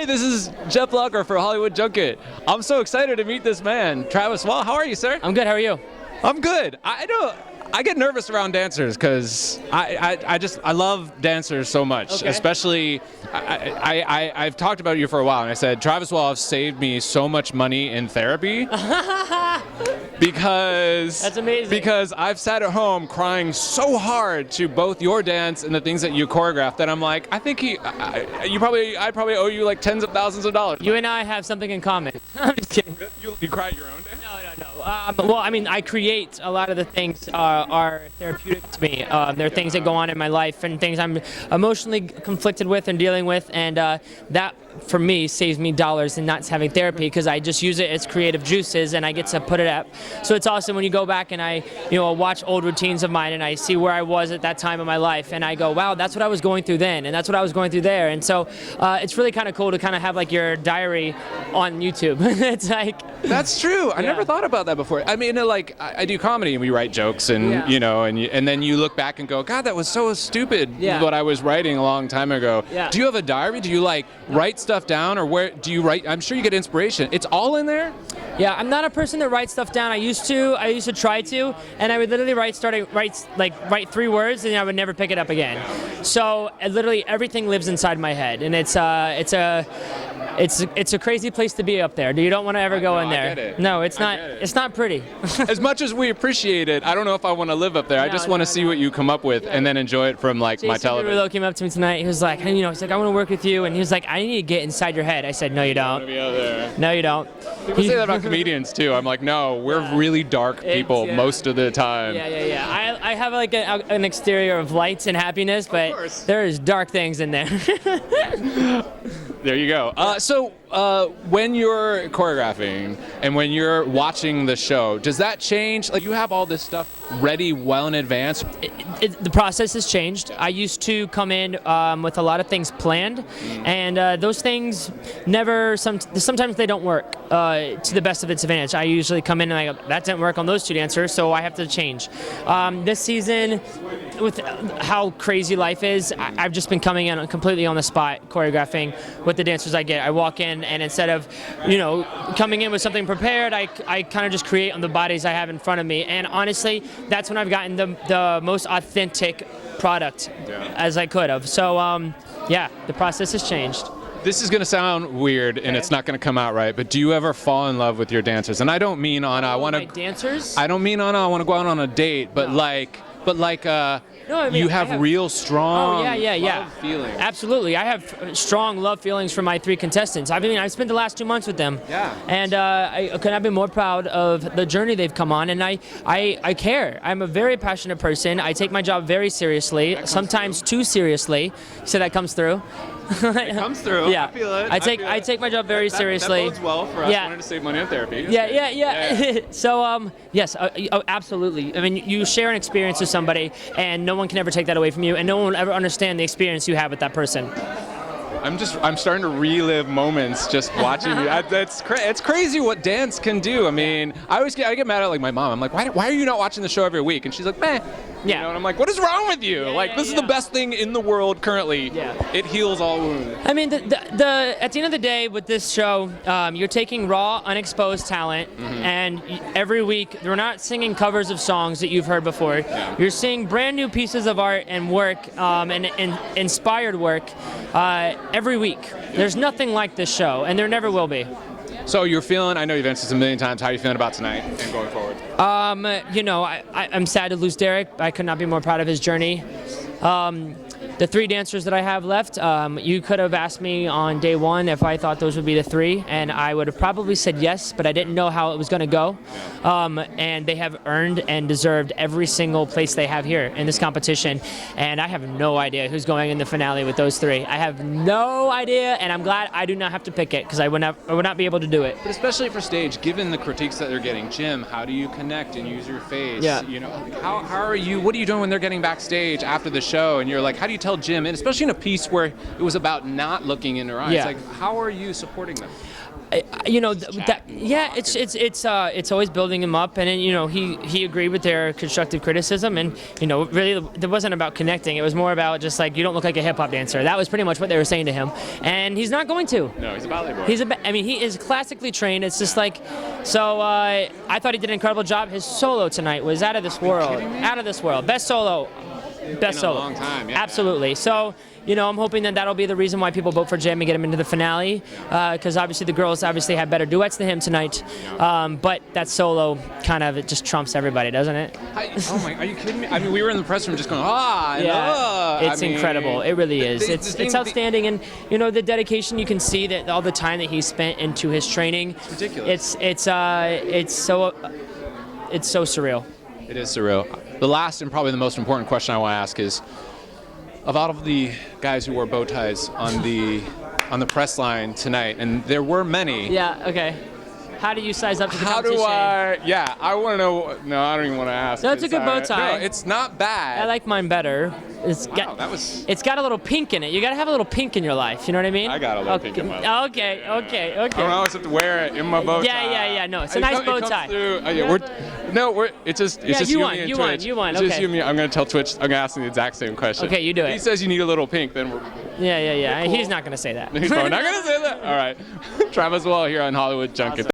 this is Jeff Locker for Hollywood Junket. I'm so excited to meet this man, Travis Wall. How are you, sir? I'm good. How are you? I'm good. I get nervous around dancers because I love dancers so much. Okay. Especially, I've talked about you for a while, and I said Travis Wall has saved me so much money in therapy. Because that's amazing. Because I've sat at home crying so hard to both your dance and the things that you choreographed that I'm like, I think I probably owe you like tens of thousands of dollars. You and I have something in common. I'm just kidding. You cry at your own dance? No. Well, I mean, I create a lot of the things are therapeutic to me. They're things that go on in my life and things I'm emotionally conflicted with and dealing with, and that for me saves me dollars in not having therapy because I just use it as creative juices and I get to put it up. So it's awesome when you go back and I watch old routines of mine and I see where I was at that time of my life and I go, wow, that's what I was going through then and that's what I was going through there. And so it's really kind of cool to kind of have like your diary on YouTube. It's like that's true. I never thought about that before. I mean, like I do comedy and we write jokes and and then you look back and go, God, that was so stupid. What I was writing a long time ago. Yeah. Do you have a diary? Do you like write stuff down, or where do you write? I'm sure you get inspiration. It's all in there. Yeah, I'm not a person that writes stuff down. I used to try to, and I would literally write 3 words, and I would never pick it up again. So literally everything lives inside my head, and it's a crazy place to be up there. You don't want to ever go in there. I get it. No, it's not. It's not pretty. As much as we appreciate it, I don't know if I want to live up there. I just want to see what you come up with and then enjoy it from like my television. Jason came up to me tonight. He was like, he's like, I want to work with you, and he was like, I need to get inside your head. I said, no, you don't. Be out there. No, you don't. People say that about comedians too. I'm like, no, we're really dark people most of the time. Yeah. I have like an exterior of lights and happiness, but there's dark things in there. There you go. So when you're choreographing and when you're watching the show, does that change? Like you have all this stuff ready well in advance? The process has changed. I used to come in with a lot of things planned, and those things sometimes they don't work to the best of its advantage. I usually come in and I go, that didn't work on those 2 dancers, so I have to change. This season, with how crazy life is, I've just been coming in completely on the spot, choreographing with the dancers I get. I walk in, and instead of, coming in with something prepared, I kind of just create on the bodies I have in front of me. And honestly, that's when I've gotten the most authentic product as I could have. So, the process has changed. This is going to sound weird, and it's not going to come out right, but do you ever fall in love with your dancers? And I don't mean on I want to dancers. I don't mean on I want to go out on a date, but no, I mean, you have real strong love feelings. Absolutely. I have strong love feelings for my 3 contestants. I mean, I spent the last 2 months with them. Yeah. And I could not be more proud of the journey they've come on, and I care. I'm a very passionate person. I take my job very seriously, sometimes too seriously. So that comes through. It comes through. Yeah. I feel it. I take my job very seriously. That bodes well for us wanting to save money on therapy. Yeah. So, yes, absolutely. I mean, you share an experience with somebody, and no one can ever take that away from you, and no one will ever understand the experience you have with that person. I'm starting to relive moments just watching you. It's crazy what dance can do. I mean, I get mad at like my mom. I'm like, why are you not watching the show every week? And she's like, meh. Yeah. And I'm like, what is wrong with you? This is the best thing in the world currently. Yeah. It heals all wounds. I mean, at the end of the day with this show, you're taking raw, unexposed talent, and every week we're not singing covers of songs that you've heard before. Yeah. You're seeing brand new pieces of art and work and inspired work every week. There's nothing like this show, and there never will be. So you're feeling, I know you've answered this a million times, how are you feeling about tonight and going forward? I'm sad to lose Derek. I could not be more proud of his journey. The 3 dancers that I have left, you could have asked me on day 1 if I thought those would be the 3, and I would have probably said yes, but I didn't know how it was going to go. And they have earned and deserved every single place they have here in this competition, and I have no idea who's going in the finale with those 3. I have no idea, and I'm glad I do not have to pick it, because I would not be able to do it. But especially for stage, given the critiques that they're getting, Jim, how do you connect and use your face? Yeah. How are you, what are you doing when they're getting backstage after the show, and you're like, how do you tell Jim, and especially in a piece where it was about not looking in her eyes, like how are you supporting them? You know, yeah, it's always building him up, and then, you know, he agreed with their constructive criticism, and, you know, really it wasn't about connecting. It was more about just like, you don't look like a hip hop dancer. That was pretty much what they were saying to him, and he's not going to. No, he's a ballet boy. I mean, he is classically trained. It's just like, so I thought he did an incredible job. His solo tonight was out of this world. Out of this world. Best solo. Best solo. In a long time, yeah. Absolutely. So, you know, I'm hoping that that'll be the reason why people vote for Jim and get him into the finale, because obviously the girls obviously had better duets than him tonight, but that solo kind of, it just trumps everybody, doesn't it? Oh my, are you kidding me? I mean, we were in the press room just going, and yeah, it's incredible. It really is. It's outstanding, and you know, the dedication, you can see that all the time that he spent into his training. It's ridiculous. It's so surreal. It is surreal. The last and probably the most important question I want to ask is, of all of the guys who wore bow ties on the press line tonight, and there were many. Yeah. Okay. How do you size up to the How competition? do I? Yeah, I want to know. No, I don't even want to ask. No, it's a good bow tie. No, it's not bad. I like mine better. It's got a little pink in it. You got to have a little pink in your life. You know what I mean? I got a little pink in my life. Okay. I don't always have to wear it in my bow tie. Yeah. No, it's a nice bow tie. It's just you me and you Twitch. You won. It's just you and me. I'm going to tell Twitch. I'm going to ask him the exact same question. Okay, you do it. He says you need a little pink, then we're. Yeah. Cool. He's not going to say that. He's probably not going to say that. All right. Travis Wall here on Hollywood Junket.